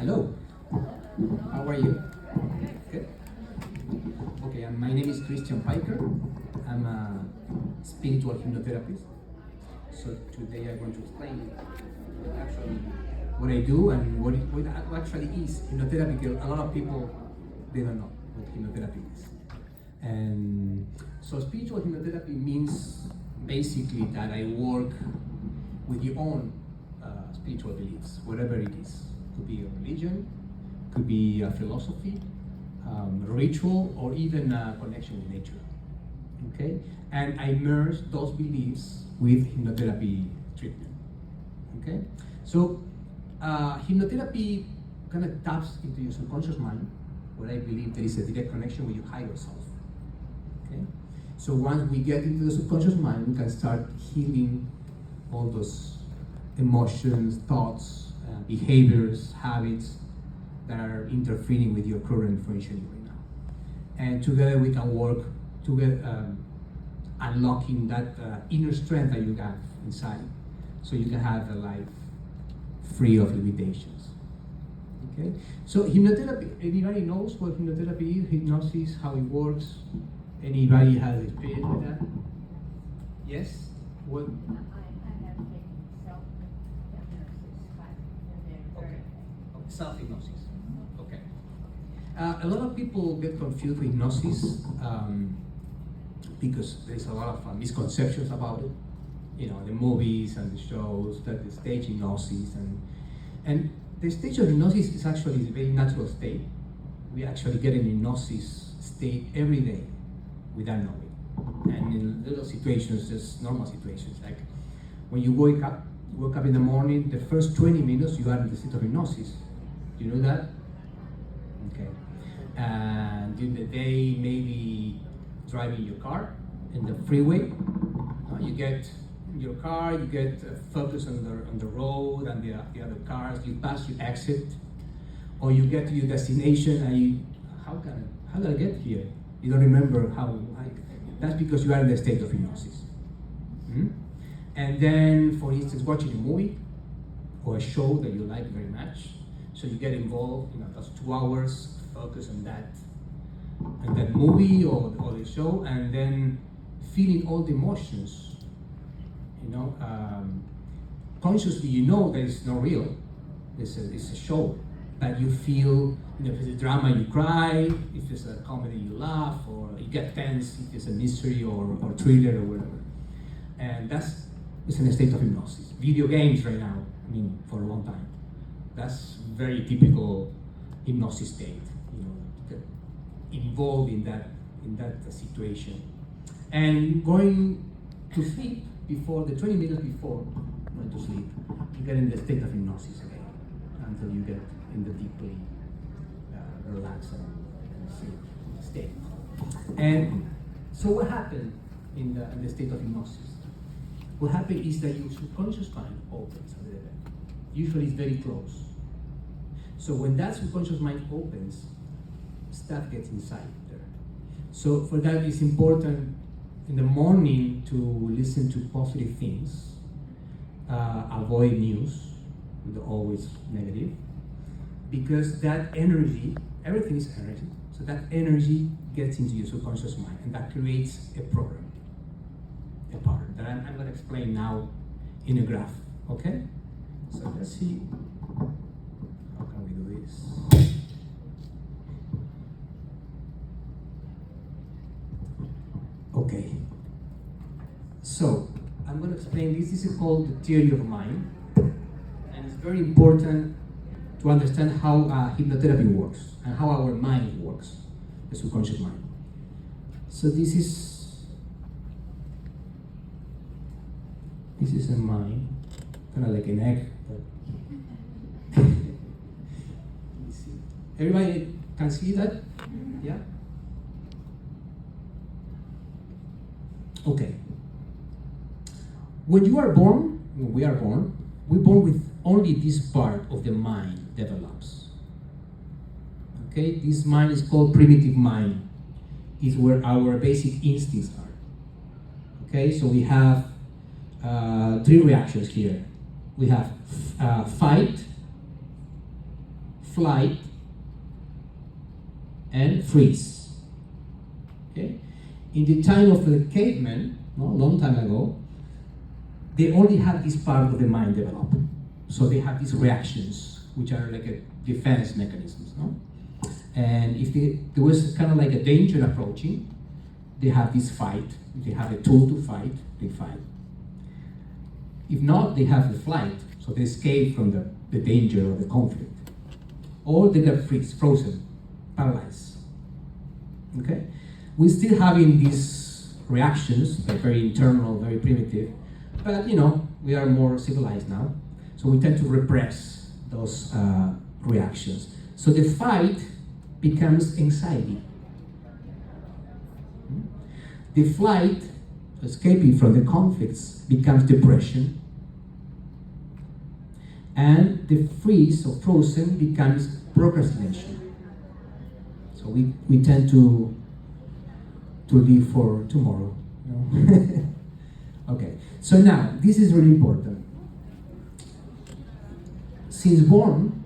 Hello. How are you? Good. Okay, my name is Piker. I'm a spiritual hypnotherapist. So today I want to explain actually what I do and what actually is hypnotherapy. Because a lot of people they don't know what hypnotherapy is. And so spiritual hypnotherapy means basically that I work with your own spiritual beliefs, whatever it is. Could be a religion, could be a philosophy, ritual, or even a connection with nature. Okay, and I merge those beliefs with hypnotherapy treatment. Okay, so hypnotherapy kind of taps into your subconscious mind, where I believe there is a direct connection with your higher self. Okay, so once we get into the subconscious mind, we can start healing all those emotions, thoughts, behaviors, habits that are interfering with your current functioning right now. And together we can work together, unlocking that inner strength that you have inside, so you can have a life free of limitations. Okay, so hypnotherapy, anybody knows what hypnotherapy is, hypnosis, how it works? Anybody has experience with that? Yes? What? I have taken self-hypnosis classes. Okay. Self-hypnosis. Okay. A lot of people get confused with hypnosis because there's a lot of misconceptions about it. You know, the movies and the shows, that the stage hypnosis and the stage of hypnosis is actually a very natural state. We actually get an hypnosis state every day without knowing. And in little situations, just normal situations, like when you woke up in the morning, the first 20 minutes you are in the state of hypnosis. Do you know that? Okay. And during the day, maybe driving your car in the freeway, you get in your car, you get focused on the road and the other cars. You pass your exit, or you get to your destination, and you, how did I get here? You don't remember how. That's because you are in the state of hypnosis. Mm-hmm. And then, for instance, watching a movie or a show that you like very much. So you get involved, those 2 hours, focus on that movie or the show, and then feeling all the emotions. Consciously, that it's not real. It's a show, but you feel. If it's a drama, you cry. If it's a comedy, you laugh, or you get tense. If it's a mystery or thriller or whatever, and it's in a state of hypnosis. Video games right now, for a long time. That's very typical hypnosis state, involved in that situation. And going to sleep before, the 20 minutes before going to sleep, you get in the state of hypnosis again, until you get in the deeply relaxed and sleep state. And so what happened in the state of hypnosis? What happened is that your subconscious mind opens a little bit. Usually it's very close. So when that subconscious mind opens, stuff gets inside there. So for that, it's important in the morning to listen to positive things, avoid news, always negative, because that energy, everything is energy, so that energy gets into your subconscious mind, and that creates a program, a pattern that I'm going to explain now in a graph. Okay? So let's see. How can we do this? Okay. So I'm going to explain this. This is called the theory of mind, and it's very important to understand how hypnotherapy works and how our mind works, the subconscious mind. So this is a mind, kind of like an egg. But let me see. Everybody can see that? Yeah? Okay. When we are born, we're born with only this part of the mind develops. Okay, this mind is called primitive mind. Is where our basic instincts are. Okay, so we have 3 reactions here. We have fight, flight, and freeze. Okay? In the time of the cavemen, a long time ago, they only had this part of the mind developed. So they have these reactions, which are like a defense mechanisms. No? And if there was kind of like a danger approaching, they have this fight. If they have a tool to fight, they fight. If not, they have the flight, so they escape from the danger or the conflict. Or they get frozen, paralyzed. Okay? We're still having these reactions, they're very internal, very primitive, but we are more civilized now, so we tend to repress those reactions. So the fight becomes anxiety. The flight, escaping from the conflicts, becomes depression. And the freeze or frozen becomes procrastination. So we tend to live for tomorrow. Okay, so now, this is really important. Since born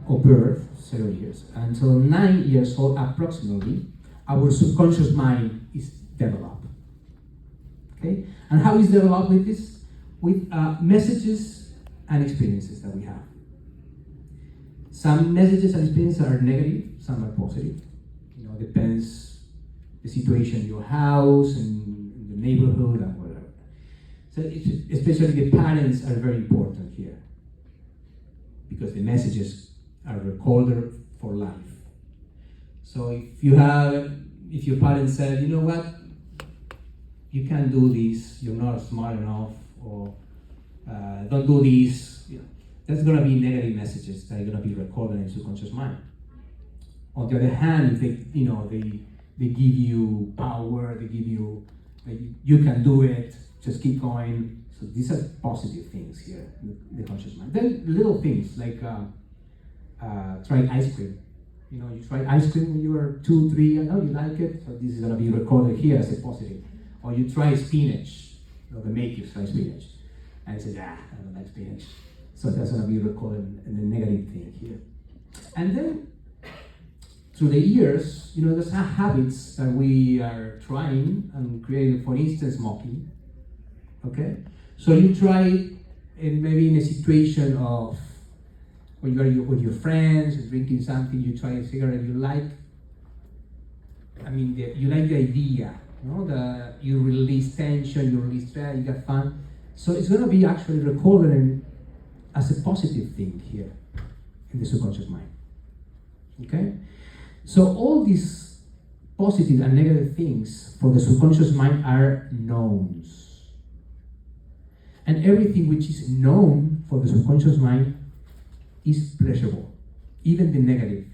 or birth, 0 years, until 9 years old approximately, our subconscious mind is developed. Okay? And how is developed with this? With messages and experiences that we have. Some messages and experiences are negative, some are positive. Depends the situation, your house and the neighborhood and whatever. So especially the parents are very important here, because the messages are recorded for life. So if your parents said, you know what, you can't do this, you're not smart enough, or don't do this, that's going to be negative messages that are going to be recorded in your subconscious mind. On the other hand, if they give you power, they give you, you can do it, just keep going. So these are positive things here in the conscious mind. Then little things like try ice cream. You tried ice cream when you were 2, 3, I know you like it, so this is going to be recorded here as a positive. Or you try spinach, they make you try spinach. And it says, I don't like spinach. So that's going to be recorded in the negative thing here. And then, through the years, there's habits that we are trying and creating, for instance, smoking. Okay? So you try, and maybe in a situation of when you are with your friends, drinking something, you try a cigarette you like. You like the idea, you release tension, you release stress, you get fun. So it's going to be actually recorded as a positive thing here in the subconscious mind. Okay? So all these positive and negative things for the subconscious mind are knowns. And everything which is known for the subconscious mind is pleasurable, even the negative.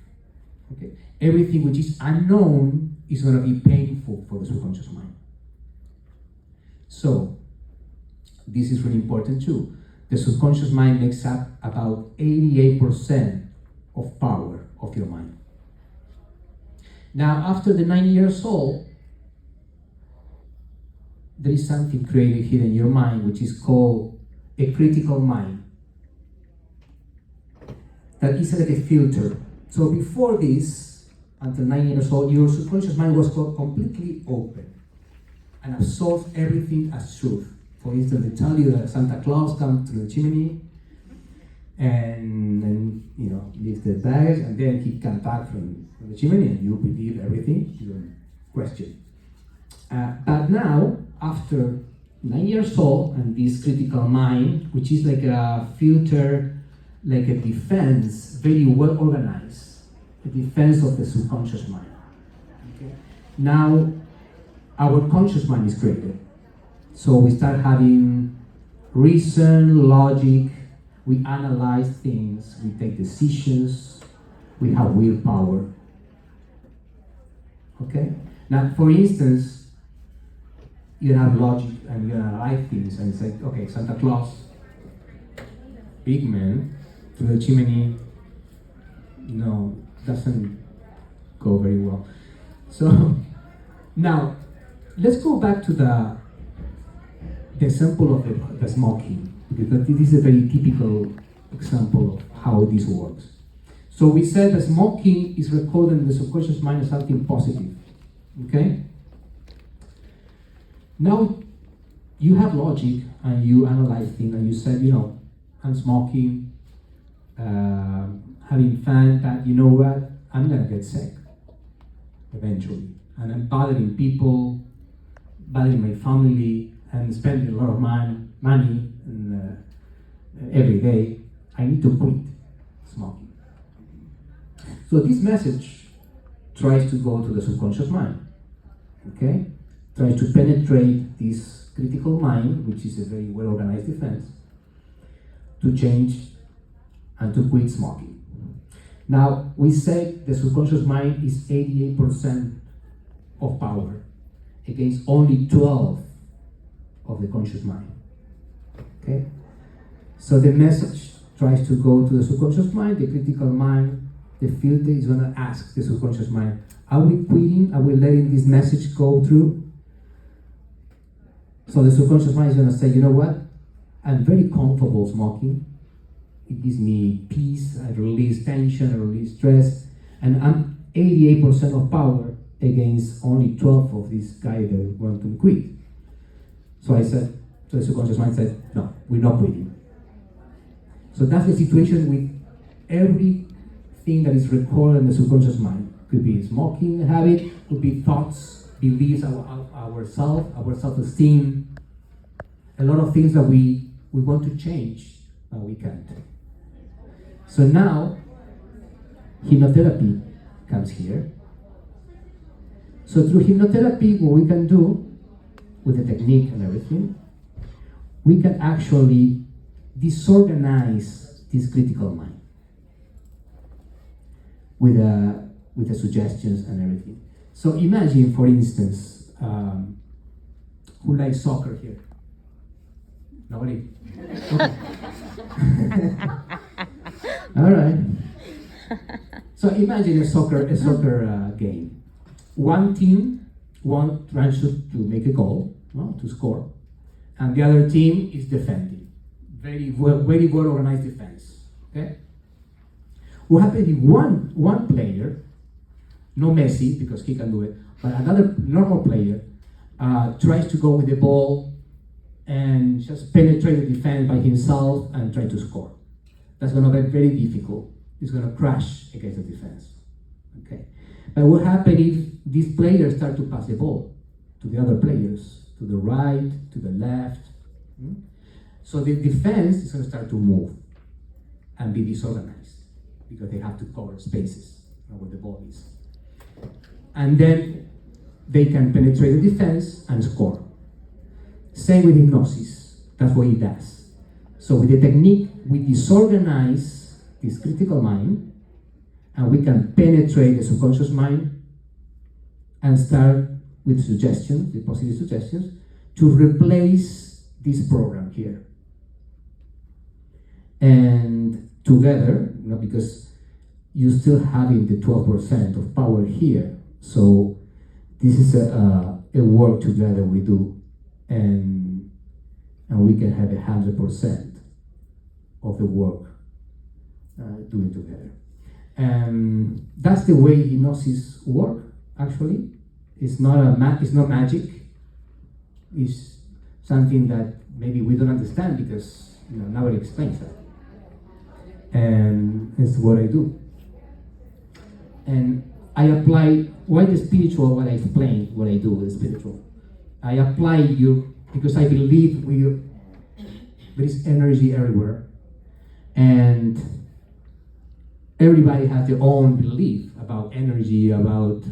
Okay? Everything which is unknown is going to be painful for the subconscious mind. So, this is really important too. The subconscious mind makes up about 88% of power of your mind. Now, after the 9 years old, there is something created here in your mind which is called a critical mind. That is like a filter. So before this, until 9 years old, your subconscious mind was completely open and absorbed everything as truth. For instance, they tell you that Santa Claus comes through the chimney and then, leaves the bags, and then he comes back from the chimney and you believe everything, you don't question. But now, after 9 years old, and this critical mind, which is like a filter, like a defense, very well organized, the defense of the subconscious mind. Okay? Now, our conscious mind is created. So we start having reason, logic, we analyze things, we take decisions, we have willpower. Okay? Now, for instance, you have logic and you analyze things, and it's like, okay, Santa Claus, big man, through the chimney, doesn't go very well. So, now, let's go back to the example of the smoking, because this is a very typical example of how this works. So we said that smoking is recorded in the subconscious mind as something positive. Okay? Now you have logic and you analyze things and you said, I'm smoking, having fun, but you know what? I'm gonna get sick eventually. And I'm bothering people, bothering my family, and spending a lot of money every day. I need to quit smoking. So this message tries to go to the subconscious mind, okay? Tries to penetrate this critical mind, which is a very well-organized defense, to change and to quit smoking. Now, we say the subconscious mind is 88% of power against only 12 of the conscious mind, okay? So the message tries to go to the subconscious mind, the critical mind. The filter is going to ask the subconscious mind, are we quitting? Are we letting this message go through? So the subconscious mind is going to say, you know what? I'm very comfortable smoking. It gives me peace, I release tension, I release stress, and I'm 88% of power against only 12 of this guy that want to quit. So the subconscious mind said, no, we're not quitting. So that's the situation with everything that is recorded in the subconscious mind. Could be smoking habit, could be thoughts, beliefs, our self-esteem, a lot of things that we want to change, but we can't. So now, hypnotherapy comes here. So through hypnotherapy, what we can do with the technique and everything, we can actually disorganize this critical mind with the suggestions and everything. So imagine, for instance, who likes soccer here? Nobody? Okay. All right. So imagine a soccer game. One team tries to make a goal, to score, and the other team is defending. Very well organized defense. Okay. What happens if one player, no Messi because he can do it, but another normal player tries to go with the ball and just penetrate the defense by himself and try to score? That's going to be very difficult. It's going to crash against the defense. Okay. But what happens if these players start to pass the ball to the other players, to the right, to the left? So the defense is going to start to move and be disorganized because they have to cover spaces where the ball is. And then they can penetrate the defense and score. Same with hypnosis. That's what it does. So with the technique, we disorganize this critical mind and we can penetrate the subconscious mind and start with suggestions, the positive suggestions, to replace this program here. And together, because you still having the 12% of power here, so this is a work together we do, and we can have 100% of the work doing together. And that's the way hypnosis works. Actually, it's not magic. It's something that maybe we don't understand because nobody explains that. And it's what I do. And I apply why the spiritual, what I explain, what I do with the spiritual. I apply you because I believe there is energy everywhere, and everybody has their own belief about energy, about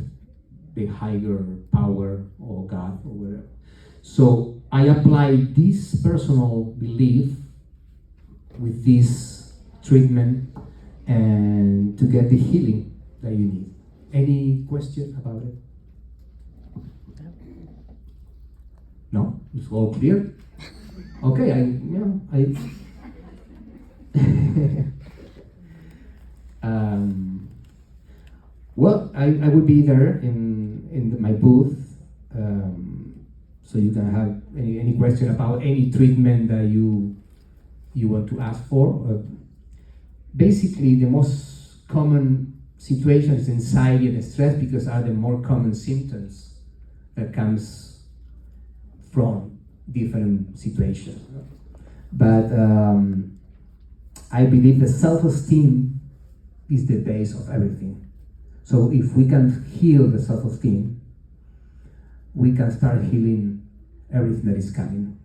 the higher power or God or whatever. So I apply this personal belief with this treatment and to get the healing that you need. Any question about it? No? It's all clear? Okay, well, I would be there in my booth, so you can have any question about any treatment that you want to ask for. Basically, the most common situations, anxiety and stress, because are the more common symptoms that comes from different situations. But I believe the self-esteem is the base of everything. So if we can heal the self-esteem, we can start healing everything that is coming.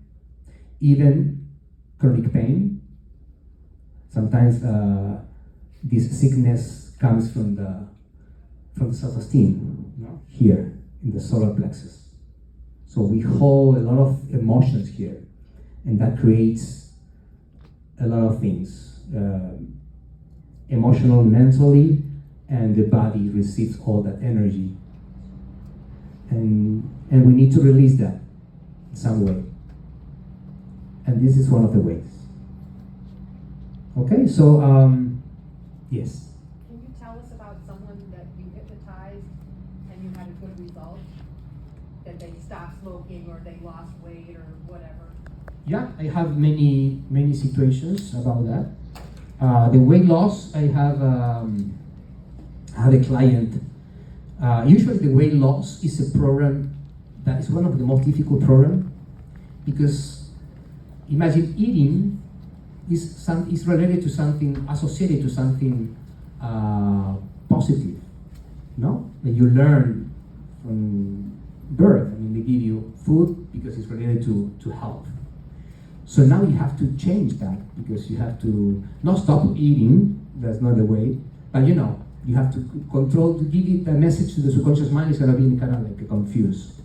Even chronic pain. Sometimes this sickness comes from the self-esteem, here in the solar plexus. So we hold a lot of emotions here, and that creates a lot of things, emotional, mentally, and the body receives all that energy. And we need to release that in some way. And this is one of the ways. Okay, so, yes. Can you tell us about someone that you hypnotized and you had a good result? That they stopped smoking or they lost weight or whatever? Yeah, I have many situations about that. The weight loss, I have a client. Usually the weight loss is a program that is one of the most difficult programs, because imagine eating is related to something, associated to something positive, no? That you learn from birth. I mean, they give you food because it's related to health. So now you have to change that, because you have to not stop eating, that's not the way, but you have to control, to give it a message to the subconscious mind. Is going to be kind of like confused.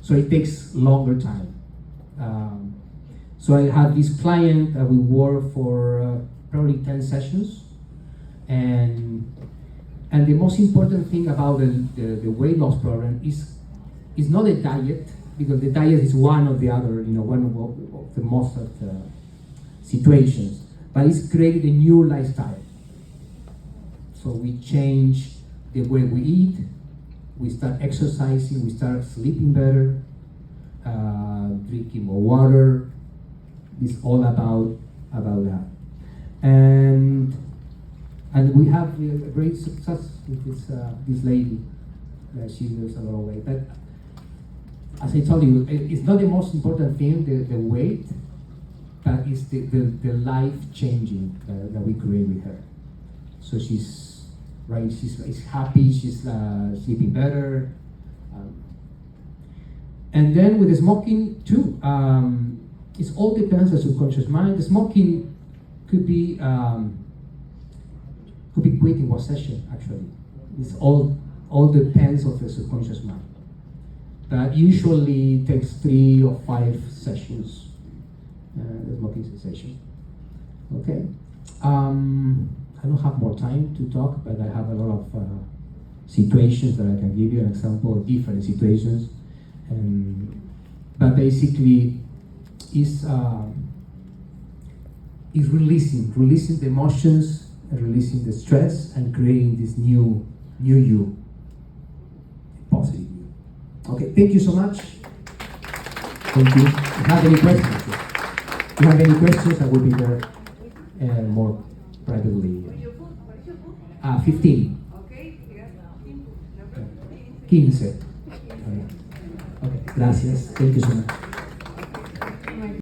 So it takes longer time. So I had this client, we worked for probably 10 sessions, and the most important thing about the weight loss program is not a diet, because the diet is one of the other, one of the most of the situations, but it's created a new lifestyle. So we change the way we eat, we start exercising, we start sleeping better, drinking more water. It's all about that. And we have a great success with this lady. She loses a lot of weight. But as I told you, it's not the most important thing, the weight, but it's the life changing that we create with her. So she's happy, she's sleeping better. And then with the smoking too, it all depends on the subconscious mind. The smoking could be quit in one session, actually. It's all depends on the subconscious mind. But usually takes 3 or 5 sessions, the smoking cessation. Okay. I don't have more time to talk, but I have a lot of situations that I can give you an example of different situations. But basically, is releasing the emotions, and releasing the stress, and creating this new you, positive you. Okay, thank you so much. Thank you. If you have any questions, if you have any questions, I will be there more privately. 15. Okay, Number 15. Okay, gracias. Thank you so much.